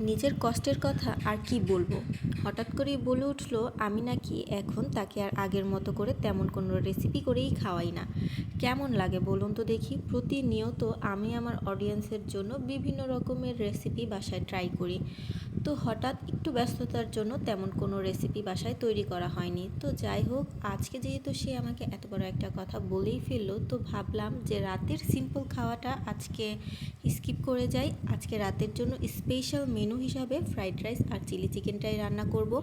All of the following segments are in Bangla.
নিজের কষ্টের কথা আর কি বলবো। হঠাৎ করেই বলে উঠলো আমি নাকি এখন তাকে আর আগের মতো করে তেমন কোনো রেসিপি করেই খাওয়াই না। কেমন লাগে বলুন তো দেখি। প্রতিনিয়ত আমি আমার অডিয়েন্সের জন্য বিভিন্ন রকমের রেসিপি বাসায় ট্রাই করি। তো হঠাৎ একটু ব্যস্ততার জন্য তেমন কোনো রেসিপি বাসায় তৈরি করা হয়নি। তো যাই হোক, আজকে যেহেতু সে আমাকে এত বড় একটা কথা বলেই ফেললো, তো ভাবলাম যে রাতের সিম্পল খাওয়াটা আজকে স্কিপ করে যাই। আজকে রাতের জন্য স্পেশাল মেনু হিসাবে ফ্রাইড রাইস আর চিলি চিকেনটাই রান্না করব।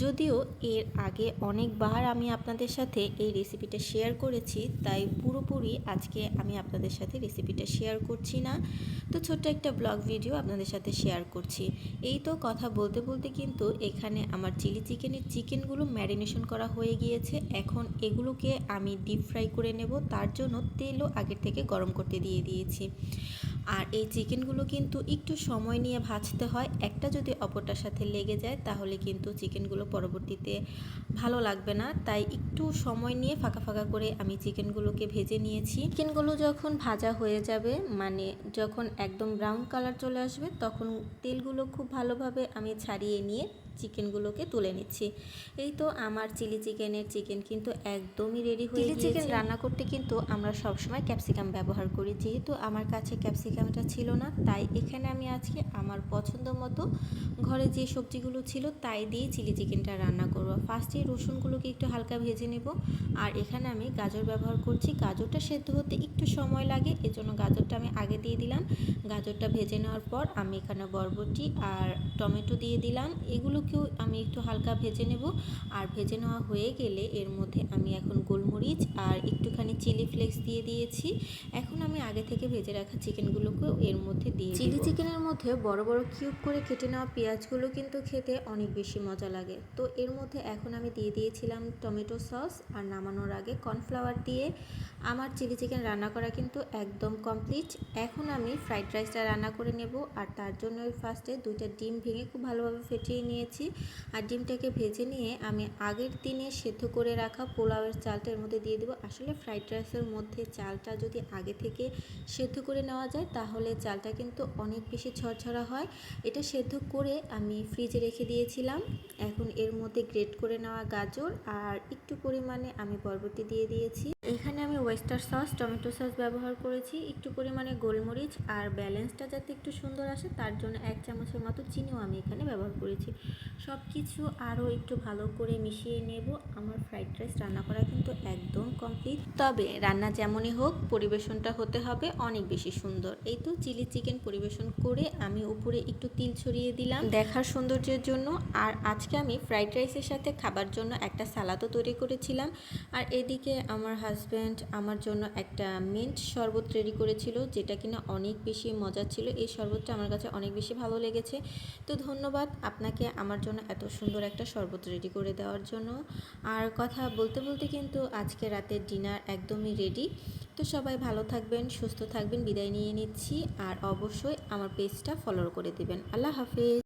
যদিও এর আগে অনেকবার আমি আপনাদের সাথে এই রেসিপিটা শেয়ার করেছি, তাই পুরোপুরি আজকে আমি আপনাদের সাথে রেসিপিটা শেয়ার করছি না। তো ছোট্ট একটা ব্লগ ভিডিও আপনাদের সাথে শেয়ার করছি। এই তো কথা বলতে বলতে কিন্তু এখানে আমার চিলি চিকেনের চিকেনগুলো ম্যারিনেশন করা হয়ে গিয়েছে। এখন এগুলোকে আমি ডিপ ফ্রাই করে নেব। তার জন্য তেলও আগের থেকে গরম করতে দিয়ে দিয়েছি। আর এই চিকেনগুলো কিন্তু একটু সময় নিয়ে ভাজতে হয়। একটা যদি অপরটার সাথে লেগে যায় তাহলে কিন্তু চিকেনগুলো পরবর্তীতে ভালো লাগবে না। তাই একটু সময় নিয়ে ফাঁকা ফাঁকা করে আমি চিকেনগুলোকে ভেজে নিয়েছি। চিকেনগুলো যখন ভাজা হয়ে যাবে, মানে যখন একদম ব্রাউন কালার চলে আসবে, তখন তেলগুলো খুব ভালোভাবে আমি ছাড়িয়ে নিয়ে চিকেনগুলোকে তুলে নিচ্ছি। এই তো আমার চিলি চিকেনের চিকেন কিন্তু একদমই রেডি হয়ে গিয়েছে। চিকেন রান্না করতে কিন্তু আমরা সবসময় ক্যাপসিকাম ব্যবহার করি। যেহেতু আমার কাছে ক্যাপসিকামটা ছিল না, তাই এখানে আমি আজকে আমার পছন্দ মতো ঘরে যে সবজিগুলো ছিল তাই দিয়ে চিলি চিকেনটা রান্না করব। ফার্স্টে রসুনগুলোকে একটু হালকা ভেজে নেব। আর এখানে আমি গাজর ব্যবহার করছি। গাজরটা সেদ্ধ হতে একটু সময় লাগে, এজন্য গাজরটা আমি আগে দিয়ে দিলাম। গাজরটা ভেজে নেওয়ার পর আমি এখানে বরবটি আর টমেটো দিয়ে দিলাম। এগুলোকেও আমি একটু হালকা ভেজে নেব। আর ভেজে নেওয়া হয়ে গেলে এর মধ্যে আমি এখন গোলমরিচ আর একটুখানি চিলি ফ্লেক্স দিয়ে দিয়েছি। এখন আমি আগে থেকে ভেজে রাখা চিকেনগুলোকেও এর মধ্যে দিয়ে দিই। চিলি চিকেনের মধ্যে বড় বড় কিউব করে কেটে নেওয়া পেঁয়াজগুলো কিন্তু খেতে অনেক বেশি মজা লাগে। তো এর মধ্যে এখন আমি দিয়ে দিয়েছিলাম টমেটো সস। আর নামানোর আগে কর্নফ্লাওয়ার দিয়ে আমার চিলি চিকেন রান্না করা কিন্তু একদম কমপ্লিট। এখন আমি ফ্রাইড রাইসটা রান্না করে নেব। আর তার জন্য ফার্স্টে 2টা ডিম ভেঙে খুব ভালোভাবে ফেটিয়ে নিয়েছি। আর ডিমটাকে ভেজে নিয়ে আমি আগের দিনে সেদ্ধ করে রাখা পোলাওয়ের চালটা এর মধ্যে দিয়ে দেবো। আসলে ফ্রাইড রাইসের মধ্যে চালটা যদি আগে থেকে সেদ্ধ করে নেওয়া যায় তাহলে চালটা কিন্তু অনেক বেশি ঝরঝরা হয়। এটা সেদ্ধ করে আমি ফ্রিজে রেখে দিয়েছিলাম। এখন এর মধ্যে গ্রেট করে নেওয়া গাজর আর একটু পরিমাণে আমি বরবটি দিয়ে দিয়েছি। এখানে আমি ওয়েস্টার সস, টমেটো সস ব্যবহার করেছি, একটু পরিমাণে গোলমরিচ, আর ব্যালেন্সটা যাতে একটু সুন্দর আসে তার জন্য 1 চামচের মতো চিনিও আমি এখানে ব্যবহার করেছি। সব কিছু আরও একটু ভালো করে মিশিয়ে নেব। আমার ফ্রাইড রাইস রান্না করা কিন্তু একদম কমপ্লিট। তবে রান্না যেমনই হোক, পরিবেশনটা হতে হবে অনেক বেশি সুন্দর। এই তো চিলি চিকেন পরিবেশন করে আমি উপরে একটু তিল ছড়িয়ে দিলাম দেখার সৌন্দর্যের জন্য। আর আজকে আমি ফ্রাইড রাইসের সাথে খাবার জন্য একটা সালাদও তৈরি করেছিলাম। আর এদিকে আমার হাজব্যান্ড আমার জন্য একটা মিন্ট শরবত রেডি করেছিল, যেটা কিনা অনেক বেশি মজা ছিল। এই শরবতটা আমার কাছে অনেক বেশি ভালো লেগেছে। তো ধন্যবাদ আপনাকে আমার জন্য এত সুন্দর একটা শরবত রেডি করে দেওয়ার জন্য। আর কথা বলতে বলতে কিন্তু আজকে রাতের ডিনার একদমই রেডি। তো সবাই ভালো থাকবেন, সুস্থ থাকবেন, বিদায় নিয়ে নিচ্ছি। আর অবশ্যই আমার পেজটা ফলো করে দিবেন। আল্লাহ হাফেজ।